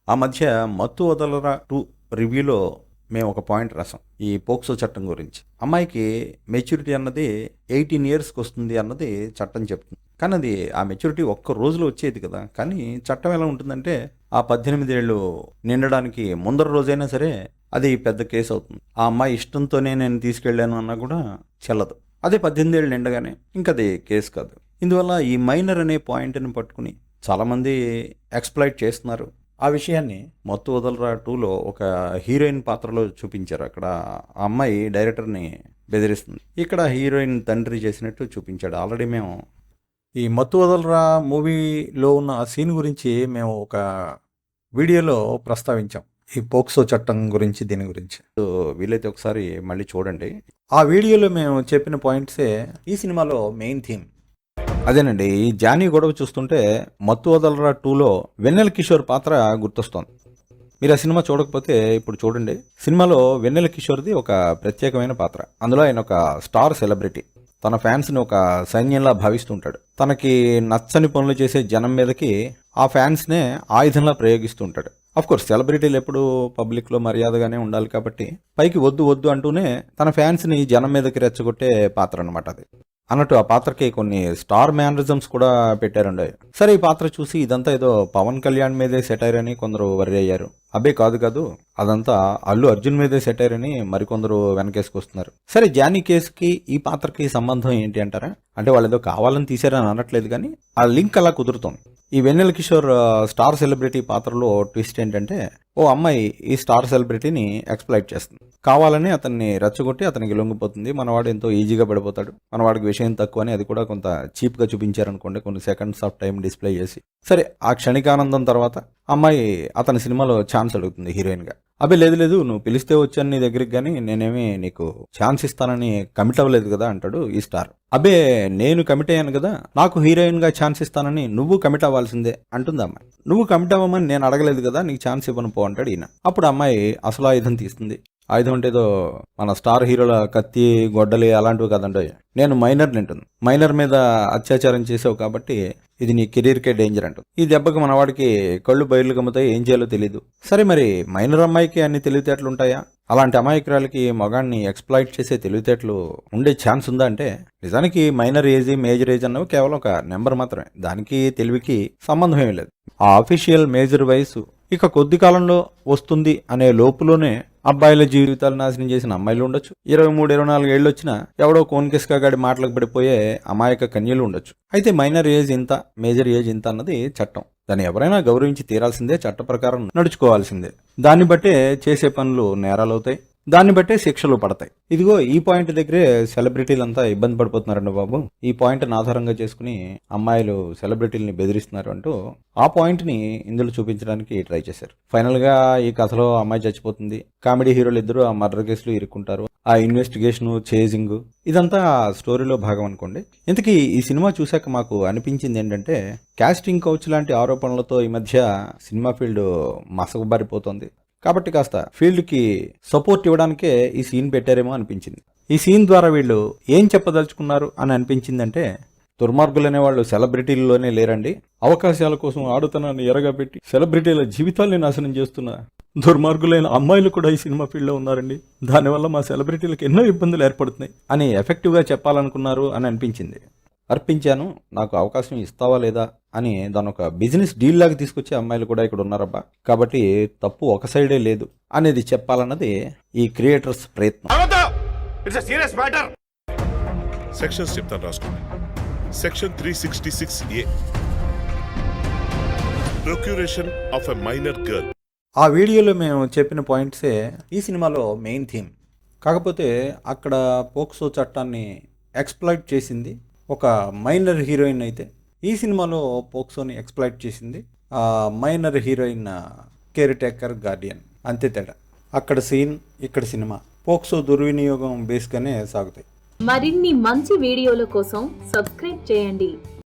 ఆ మధ్య మత్తు వదలరా 2 రివ్యూలో మేము ఒక పాయింట్ రాసాం ఈ పోక్సో చట్టం గురించి. అమ్మాయికి మెచ్యూరిటీ అన్నది 18 ఇయర్స్కి వస్తుంది అన్నది చట్టం చెప్తుంది. కానీ అది ఆ మెచ్యూరిటీ ఒక్క రోజులో వచ్చేది కదా. కానీ చట్టం ఎలా ఉంటుందంటే ఆ 18 ఏళ్ళు నిండడానికి ముందర రోజైనా సరే అది పెద్ద కేసు అవుతుంది. ఆ అమ్మాయి ఇష్టంతోనే నేను తీసుకెళ్ళాను అన్నా కూడా చెల్లదు. అదే 18 ఏళ్ళు నిండగానే ఇంకది కేసు కాదు. ఇందువల్ల ఈ మైనర్ అనే పాయింట్ని పట్టుకుని చాలామంది ఎక్స్‌ప్లాయిట్ చేస్తున్నారు. ఆ విషయాన్ని 'మత్తు వదలరా 2లో ఒక హీరోయిన్ పాత్రలో చూపించారు. అక్కడ ఆ అమ్మాయి డైరెక్టర్‌ని బెదిరిస్తుంది. ఇక్కడ హీరోయిన్ తండ్రి చేసినట్టు చూపించాడు. ఆల్రెడీ మేము ఈ 'మత్తు వదలరా' మూవీలో ఉన్న ఆ సీన్ గురించి మేము ఒక వీడియోలో ప్రస్తావించాం. ఈ పోక్సో చట్టం గురించి, దీని గురించి. వీలైతే ఒకసారి మళ్ళీ చూడండి. ఆ వీడియోలో మేము చెప్పిన పాయింట్సే ఈ సినిమాలో మెయిన్ థీమ్. అదేనండి, ఈ జానీ గొడవ చూస్తుంటే 'మత్తు వదలరా 2లో వెన్నెల కిషోర్ పాత్ర గుర్తొస్తోంది. మీరు ఆ సినిమా చూడకపోతే ఇప్పుడు చూడండి. సినిమాలో వెన్నెల కిషోర్ది ఒక ప్రత్యేకమైన పాత్ర. అందులో ఆయన ఒక స్టార్ సెలబ్రిటీ. తన ఫ్యాన్స్ని ఒక సైన్యంలా భావిస్తుంటాడు. తనకి నచ్చని పనులు చేసే జనం మీదకి ఆ ఫ్యాన్స్నే ఆయుధంలా ప్రయోగిస్తూ ఉంటాడు. అఫ్కోర్స్ సెలబ్రిటీలు ఎప్పుడు పబ్లిక్లో మర్యాదగానే ఉండాలి కాబట్టి పైకి వద్దు వద్దు అంటూనే తన ఫ్యాన్స్ని జనం మీదకి రెచ్చగొట్టే పాత్ర అనమాట అది. అన్నట్టు ఆ పాత్రకి కొన్ని స్టార్ మేనరిజమ్స్ కూడా పెట్టారండి. సరే, ఈ పాత్ర చూసి ఇదంతా ఏదో పవన్ కళ్యాణ్ మీదే సెటైర్ అని కొందరు వర్రీ అయ్యారు. అబ్బే కాదు, అదంతా అల్లు అర్జున్ మీదే సెటైర్ అని మరికొందరు వెనకేసుకొస్తున్నారు. సరే, జానీ కేసుకి ఈ పాత్రకి సంబంధం ఏంటి అంటారా? అంటే వాళ్ళు ఏదో కావాలని తీసారని అనట్లేదు, కానీ ఆ లింక్ అలా కుదురుతోంది. ఈ వెన్నెల కిషోర్ స్టార్ సెలబ్రిటీ పాత్రలో ట్విస్ట్ ఏంటంటే, ఓ అమ్మాయి ఈ స్టార్ సెలబ్రిటీని ఎక్స్‌ప్లాయిట్ చేస్తుంది. కావాలని అతన్ని రెచ్చగొట్టి అతనికి లొంగిపోతుంది. మనవాడు ఎంతో ఈజీగా పడిపోతాడు. మనవాడికి విషయం తక్కువ అని అది కూడా కొంత చీప్గా చూపించారనుకోండి, కొన్ని సెకండ్స్ ఆఫ్ టైం డిస్ప్లే చేసి. సరే, ఆ క్షణికానందం తర్వాత అమ్మాయి అతని సినిమాలో ఛాన్స్ అడుగుతుంది హీరోయిన్గా. అబ్బే లేదు, నువ్వు పిలిస్తే వచ్చాను నీ దగ్గరికి, కానీ నేనేమి నీకు ఛాన్స్ ఇస్తానని కమిట్ అవ్వలేదు కదా అంటాడు ఈ స్టార్. అబ్బే, నేను కమిట్ అయ్యాను కదా, నాకు హీరోయిన్గా ఛాన్స్ ఇస్తానని నువ్వు కమిట్ అవ్వాల్సిందే అంటుంది అమ్మాయి. నువ్వు కమిట్ అవ్వమని నేను అడగలేదు కదా, నీకు ఛాన్స్ ఇవ్వను పో అంటాడు ఈయన. అప్పుడు అమ్మాయి అసలు ఆయుధం తీస్తుంది. ఆయుధం అంటే ఏదో మన స్టార్ హీరోల కత్తి, గొడ్డలి అలాంటివి కదండి. నేను మైనర్ నింటుంది. మైనర్ మీద అత్యాచారం చేసావు కాబట్టి ఇది నీ కెరీర్కే డేంజర్ అంటుంది. ఈ దెబ్బకి మనవాడికి కళ్ళు బయలు గమ్ముతాయి, ఏం చేయాలో తెలీదు. సరే, మరి మైనర్ అమ్మాయికి అన్ని తెలివితేటలు ఉంటాయా? అలాంటి అమాయకురాలకి మగాన్ని ఎక్స్‌ప్లాయిట్ చేసే తెలివితేటలు ఉండే ఛాన్స్ ఉందా అంటే, నిజానికి మైనర్ ఏజ్, మేజర్ ఏజ్ అన్నవి కేవలం ఒక నెంబర్ మాత్రమే. దానికి తెలివికి సంబంధం ఏమీ లేదు. ఆ అఫీషియల్ మేజర్ వయసు ఇక కొద్ది కాలంలో వస్తుంది అనే లోపులోనే అబ్బాయిల జీవితాలు నాశనం చేసిన అమ్మాయిలు ఉండొచ్చు. 23, 24 ఏళ్ళు వచ్చినా ఎవడో కోన్కిస్కాగాడి మాటలకు పడిపోయే అమాయక కన్యలు ఉండొచ్చు. అయితే మైనర్ ఏజ్ ఇంత, మేజర్ ఏజ్ ఇంత అన్నది చట్టం. దాన్ని ఎవరైనా గౌరవించి తీరాల్సిందే, చట్ట ప్రకారం నడుచుకోవాల్సిందే. దాన్ని బట్టే చేసే పనులు నేరాలవుతాయి, దాన్ని బట్టే శిక్షలు పడతాయి. ఇదిగో ఈ పాయింట్ దగ్గరే సెలబ్రిటీలంతా ఇబ్బంది పడిపోతున్నారండి బాబు. ఈ పాయింట్ని ఆధారంగా చేసుకుని అమ్మాయిలు సెలబ్రిటీలని బెదిరిస్తున్నారు అంటూ ఆ పాయింట్ని ఇందులో చూపించడానికి ట్రై చేశారు. ఫైనల్గా ఈ కథలో అమ్మాయి చచ్చిపోతుంది. కామెడీ హీరోలు ఇద్దరు ఆ మర్డర్ కేసులో ఇరుక్కుంటారు. ఆ ఇన్వెస్టిగేషన్, చేజింగ్ ఇదంతా స్టోరీలో భాగం అనుకోండి. ఇంతకీ ఈ సినిమా చూశాక మాకు అనిపించింది ఏంటంటే, కాస్టింగ్ కౌచ్ లాంటి ఆరోపణలతో ఈ మధ్య సినిమా ఫీల్డ్ మసకబారిపోతుంది. కాబట్టి కాస్త ఫీల్డ్కి సపోర్ట్ ఇవ్వడానికే ఈ సీన్ పెట్టారేమో అనిపించింది. ఈ సీన్ ద్వారా వీళ్ళు ఏం చెప్పదలుచుకున్నారు అని అనిపించిందంటే, దుర్మార్గులనే వాళ్ళు సెలబ్రిటీల్లోనే లేరండి. అవకాశాల కోసం ఆడుతనాన్ని ఎరగబెట్టి సెలబ్రిటీల జీవితాల్ని నాశనం చేస్తున్న దుర్మార్గులైన అమ్మాయిలు కూడా ఈ సినిమా ఫీల్డ్లో ఉన్నారండి. దానివల్ల మా సెలబ్రిటీలకు ఎన్నో ఇబ్బందులు ఏర్పడుతున్నాయి అని ఎఫెక్టివ్గా చెప్పాలనుకున్నారు అని అనిపించింది. అర్పించాను, నాకు అవకాశం ఇస్తావా లేదా అని దాని ఒక బిజినెస్ డీల్ లాగా తీసుకొచ్చే అమ్మాయిలు కూడా ఇక్కడ ఉన్నారబ్బా. కాబట్టి తప్పు ఒక సైడే లేదు అనేది చెప్పాలన్నది ఈ క్రియేటర్స్ ప్రయత్నం. సెక్షన్స్ చెప్తాను, రాసుకోండి. Section 366A, procuration of a minor girl. ఆ వీడియోలో మేము చెప్పిన పాయింట్సే ఈ సినిమాలో మెయిన్ థీమ్. కాకపోతే అక్కడ పోక్సో చట్టాన్ని ఎక్స్‌ప్లాయిట్ చేసింది ఒక మైనర్ హీరోయిన్ అయితే, ఈ సినిమాలో పోక్సోని ఎక్స్‌ప్లాయిట్ చేసింది ఆ minor heroine caretaker guardian. అంతే తేడా. అక్కడ సీన్, ఇక్కడ సినిమా. పోక్సో దుర్వినియోగం బేస్గానే సాగుతాయి. మరిన్ని మంచి వీడియోల కోసం సబ్స్క్రైబ్ చేయండి.